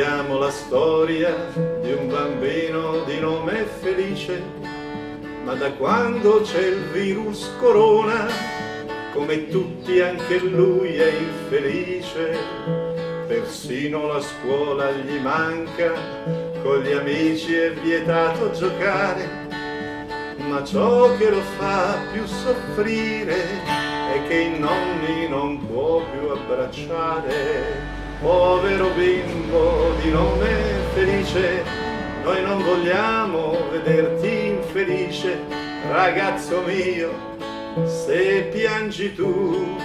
raccontiamo la storia di un bambino di nome Felice, ma da quando c'è il virus corona, come tutti anche lui è infelice. Persino la scuola gli manca, con gli amici è vietato giocare, ma ciò che lo fa più soffrire è che i nonni non può più abbracciare. Povero bimbo di nome Felice, noi non vogliamo vederti infelice. Ragazzo mio, se piangi tu,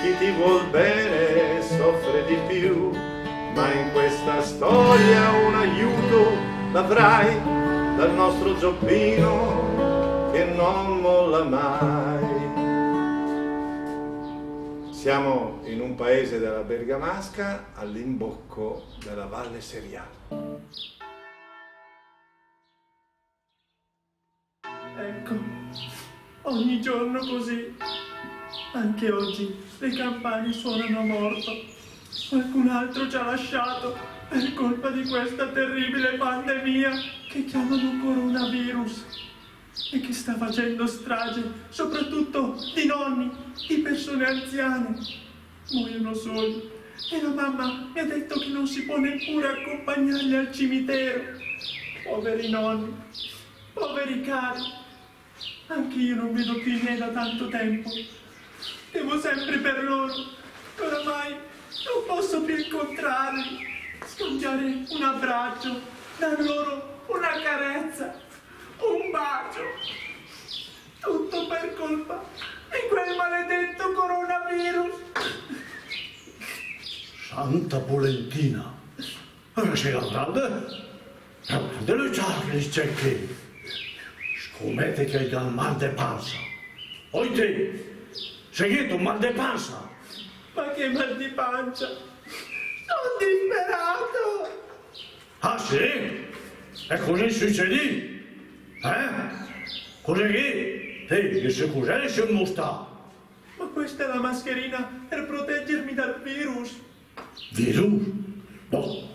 chi ti vuol bene soffre di più. Ma in questa storia un aiuto l'avrai dal nostro Gioppino che non molla mai. Siamo in un paese della Bergamasca all'imbocco della Valle Seriale. Ecco, ogni giorno così. Anche oggi le campane suonano a morto. Qualcun altro ci ha lasciato per colpa di questa terribile pandemia che chiamano coronavirus e che sta facendo strage soprattutto di nonni, di persone anziane. Muoiono soli e la mamma mi ha detto che non si può neppure accompagnarli al cimitero. Poveri nonni, poveri cari. Anche io non vedo più i miei da tanto tempo. Devo sempre per loro. Oramai non posso più incontrarli, scambiare un abbraccio, dar loro una carezza, un bacio. Tutto per colpa di quel maledetto coronavirus. Santa Polentina, ora sei la grande? Delle Charlie c'è che? Scomette che hai dal mal de panza. Poi te, seguito un mal de panza. Ma che mal di pancia! Sono disperato! Ah sì? E così succedì? Così? Che se cos'è se non sta? Ma questa è la mascherina per proteggermi dal virus. Virus? No.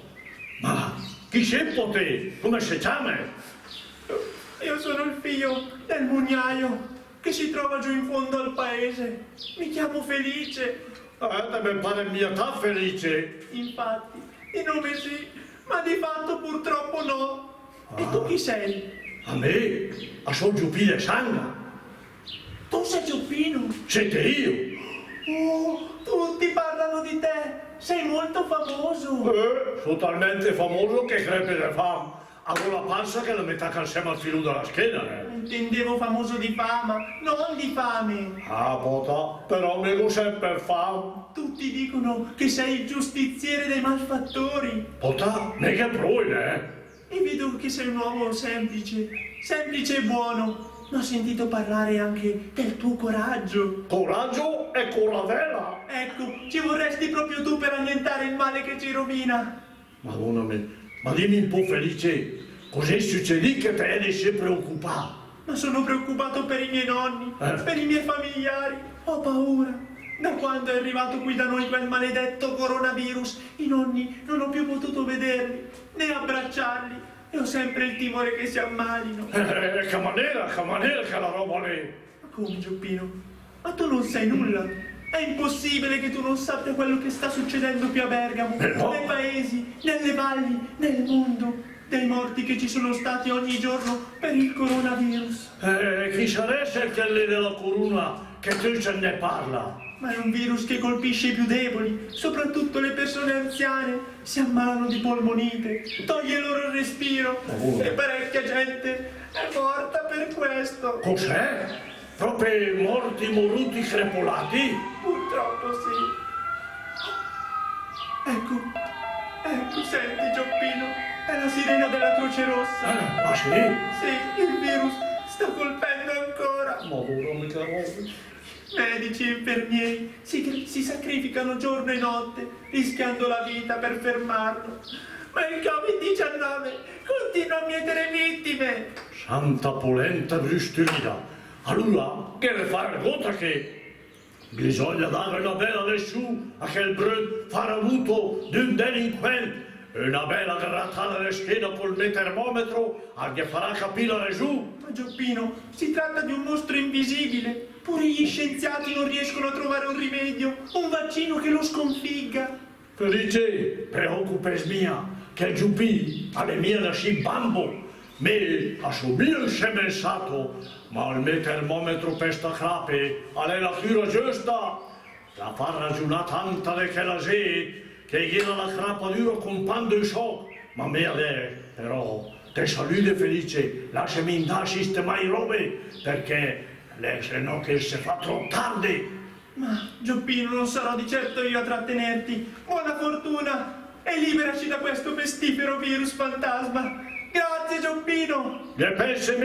Ma chi sei te? Come si chiama? Io sono il figlio del mugnaio che si trova giù in fondo al paese. Mi chiamo Felice. Mi pare mia età Felice. Infatti, di nome sì, ma di fatto purtroppo no. E tu chi sei? A me? A sono Giuppino Sanga. Tu sei Gioppino? Siete io. Oh, tutti parlano di te. Sei molto famoso. Sono talmente famoso che crepe di fame. Avevo la panza che la metà calciamo al filo della schiena, Intendevo famoso di fama, non di fame. Ah, bota, però mi lo sempre fame. Tutti dicono che sei il giustiziere dei malfattori. Bota, mica proi, E vedo che sei un uomo semplice e buono. Ma ho sentito parlare anche del tuo coraggio. Coraggio e coravela. Ecco, ci vorresti proprio tu per annientare il male che ci rovina. Madonna mia, ma dimmi un po' Felice, cos'è succedì che te ne sei preoccupato? Ma sono preoccupato per i miei nonni, per i miei familiari. Ho paura. Da quando è arrivato qui da noi quel maledetto coronavirus, i nonni non ho più potuto vederli, né abbracciarli. E ho sempre il timore che si ammalino. Che maniera che la roba lì. Ma come, Gioppino? Ma tu non sai nulla. È impossibile che tu non sappia quello che sta succedendo qui a Bergamo, no. nei paesi, nelle valli, nel mondo, dei morti che ci sono stati ogni giorno per il coronavirus. Chi sarebbe quelli della corona che tu ce ne parla? Ma è un virus che colpisce i più deboli, soprattutto le persone anziane. Si ammalano di polmonite, toglie loro il respiro e parecchia gente è morta per questo. Cos'è? Proprio morti, moruti, crepolati? Purtroppo sì. Ecco, senti Gioppino, è la sirena della Croce Rossa. Ah sì? Sì, il virus sta colpendo ancora. Madonna, mica roba. Medici e infermieri si sacrificano giorno e notte, rischiando la vita per fermarlo. Ma il Covid-19 continua a mietere vittime. Santa polenta brusturina. Allora, che deve fare conta che bisogna dare una bella lesù a quel brut farabuto d'un delinquente una bella grattata alle schiena col termometro che farà capire giù. Ma Gioppino, si tratta di un mostro invisibile. Pure gli scienziati non riescono a trovare un rimedio, un vaccino che lo sconfigga. Felice, preoccupes mia, che Giupì alle mie nasci bambo, me a subire scemensato, ma il mio termometro per sta crape, è la cura giusta. La fa ragionare tanta che la sede, che gliela la crapa duro con pando e shock, ma me a lei, però, te salute Felice, lasciami andare a sistemare i robe, perché lei se no che si fa troppo tardi. Ma Gioppino, non sarò di certo io a trattenerti. Buona fortuna e liberaci da questo pestifero virus fantasma. Grazie Gioppino. Che pensi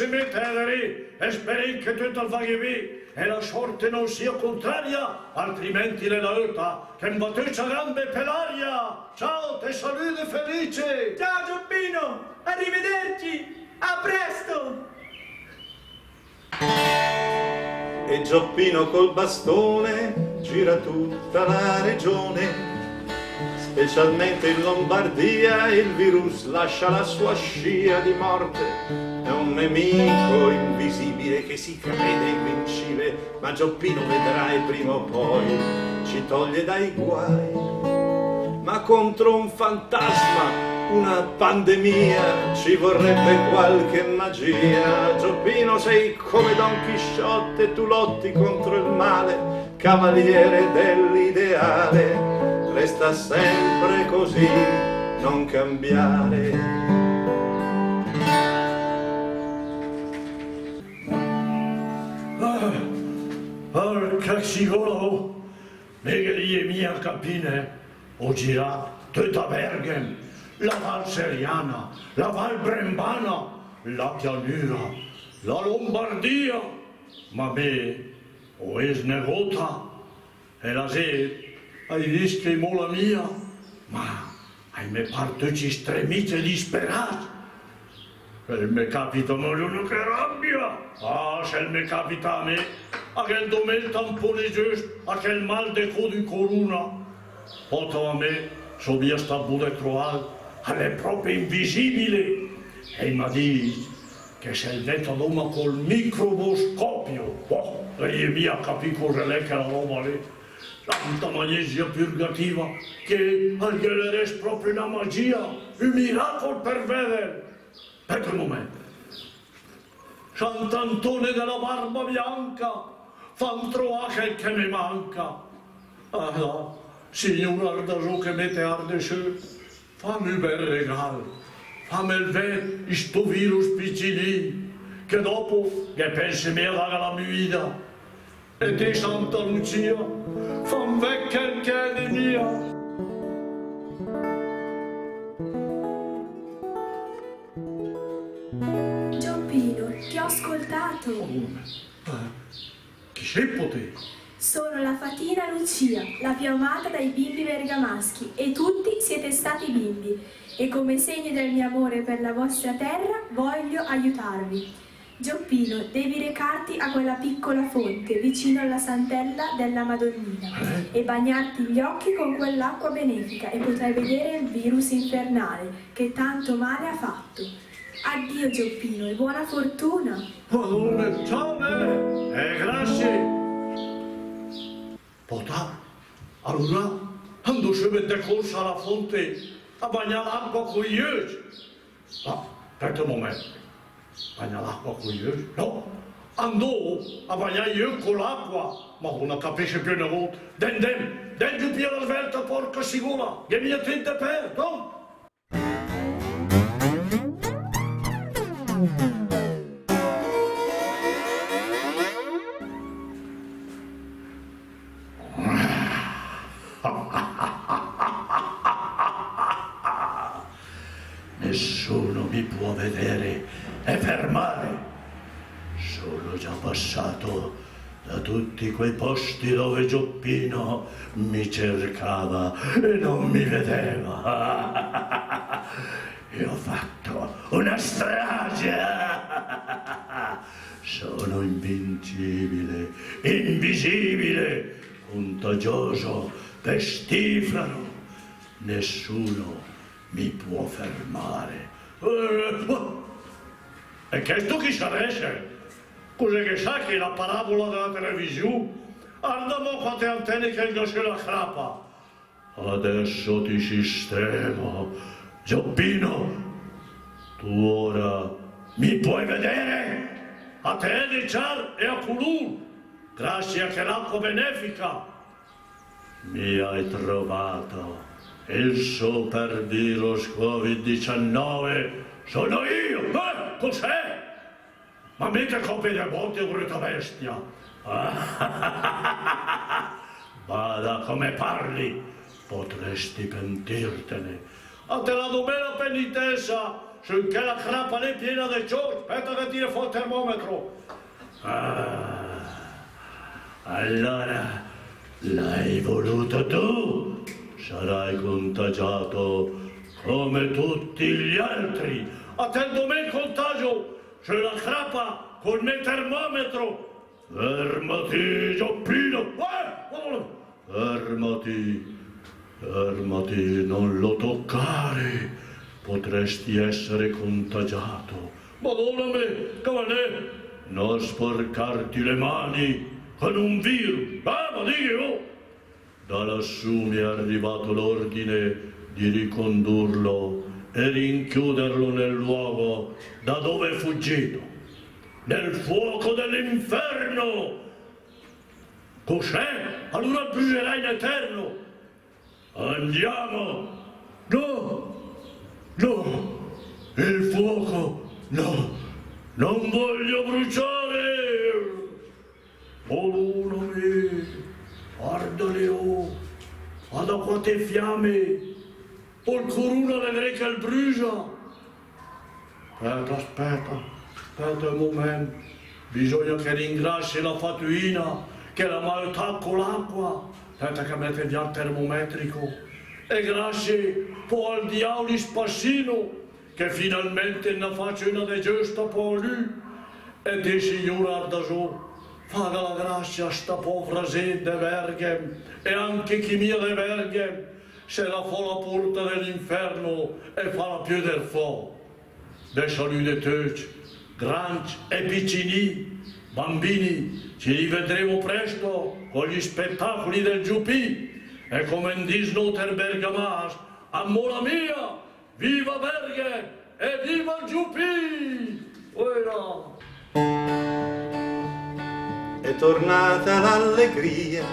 me, teneri, e speri che tutto il vaghi e la sorte non sia contraria, altrimenti le lauta che imbattuccia gambe per l'aria. Ciao, te salute Felice. Ciao Gioppino, arrivederci, a presto. E Gioppino col bastone gira tutta la regione, specialmente in Lombardia il virus lascia la sua scia di morte. È un nemico invisibile che si crede invincibile, ma Gioppino vedrai prima o poi ci toglie dai guai. Ma contro un fantasma, una pandemia, ci vorrebbe qualche magia. Gioppino sei come Don Chisciotte, tu lotti contro il male, cavaliere dell'ideale. Resta sempre così, non cambiare. Porca sigolo, le mie capine, ho girato tutta Bergen, la Val Seriana, la Val Brembana, la pianura, la Lombardia, ma me ho esnegota e la sed ai rischi mola mia, ma ai me partuci stremite disperati. E me capita uno che rabbia, se me capita a me, a quel domel tampone giusto, a quel mal de di corona, poto a me, so via sta bude troal, è proprio invisibile, e mi dice che se il vento l'uomo col microscopio, e mia capì cosa è che la roba lì, tanta magnesia purgativa, che gliele resta proprio una magia, un miracolo per vedere. Aspetta un momento. Sant'Antone della barba bianca, fan trovare che mi manca. Ah, signora Ardasò che mette arde su, fammi un bel regalo, fammi il vedere sto virus piccini, che dopo che pensi me la mia vita. E te Santa Lucia, fammi vecchia che è mia. Ti ho ascoltato. Chi sei te? Sono la fatina Lucia, la più amata dai bimbi bergamaschi, e tutti siete stati bimbi. E come segno del mio amore per la vostra terra voglio aiutarvi. Gioppino, devi recarti a quella piccola fonte vicino alla santella della Madonnina e bagnarti gli occhi con quell'acqua benefica e potrai vedere il virus infernale che tanto male ha fatto. Addio Gioppino e buona fortuna! Padrone, ciao grazie! Potà, allora, quando si mette corsa alla fonte a bagnare l'acqua con gli occhi. No, aspetta un momento. Bagna l'acqua con gli occhi? No, andò a bagnare gli occhi con l'acqua, ma non capisce più una volta. Den giù più la svelta, porca sicura, che mi attende per, no? Nessuno mi può vedere e fermare. Sono già passato da tutti quei posti dove Gioppino mi cercava e non mi vedeva. E ho fatto una strage. Sono invincibile, invisibile, contagioso, pestifero. nessuno mi può fermare. E questo chi sarebbe? Cos'è che sa che la parabola della televisione? Guarda quante antenne che il sulla crapa. Adesso ti sistemo. Gioppino, tu ora mi puoi vedere? A te di Char e a Kulur, grazie a che l'acqua benefica mi hai trovato. Il supervirus Covid-19 sono io. Cos'è? Ma mica copia di botti o brutta bestia. Bada come parli, potresti pentirtene. A te la domena penitenza, finché la crapa è piena di ciò. Aspetta che tira fuori il termometro. Allora, l'hai voluto tu? Sarai contagiato come tutti gli altri. Attendo me il contagio, c'è la crapa col mio termometro. Fermati, Gioppino! Fermati, non lo toccare. Potresti essere contagiato. Madonna me, cavaliere, non sporcarti le mani con un virus. Ma Dio! Da lassù mi è arrivato l'ordine di ricondurlo e rinchiuderlo nel luogo da dove è fuggito, nel fuoco dell'inferno. Cos'è? Allora brucerai in eterno. Andiamo. No, il fuoco, no, non voglio bruciare. Oh luna mia, guardale, guarda quante fiamme, il corona vedrai che il brucia. Aspetta un momento, bisogna che ringrassi la fatuina che la maltà con l'acqua. Aspetta che mette via il termometrico. E grazie poi al diavolo spassino che finalmente ne faccio una di giusta per lui. E te signore Ardasò, faga la grazia a sta povera gente verghe e anche chi mia de verghe se la fa la porta dell'inferno e fa la più del fuoco. De salute tutti, grandi e piccini, bambini, ci rivedremo presto con gli spettacoli del Giupì. E come in Disnoter Bergamas, amore mia, viva Berghe e viva il Giupì! Ora! È tornata l'allegria,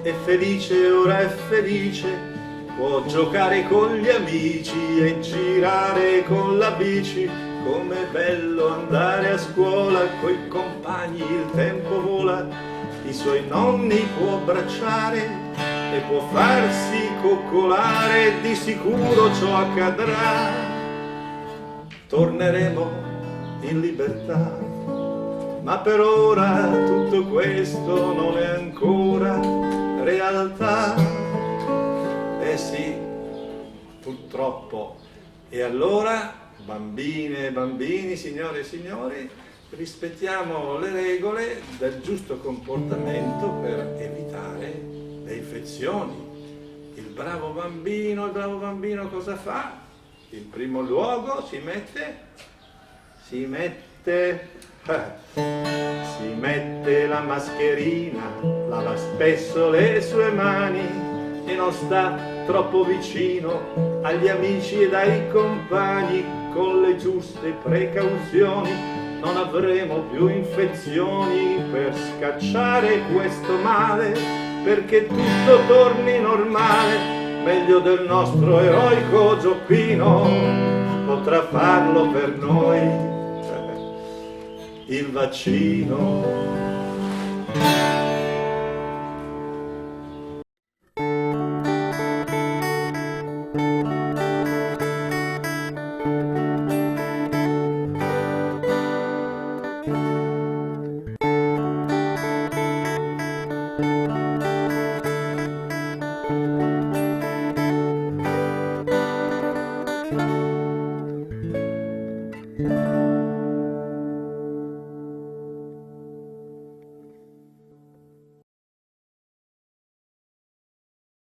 è felice, ora è felice, può giocare con gli amici e girare con la bici. Com'è bello andare a scuola, coi compagni il tempo vola, i suoi nonni può abbracciare e può farsi coccolare, di sicuro ciò accadrà. Torneremo in libertà, ma per ora tutto questo non è ancora realtà. Eh sì, purtroppo. E allora, bambine e bambini, signore e signori, rispettiamo le regole del giusto comportamento per evitare le infezioni. Il bravo bambino cosa fa? In primo luogo si mette la mascherina, lava spesso le sue mani e non sta troppo vicino agli amici ed ai compagni. Con le giuste precauzioni non avremo più infezioni. Per scacciare questo male, perché tutto torni normale, meglio del nostro eroico Gioppino potrà farlo per noi il vaccino.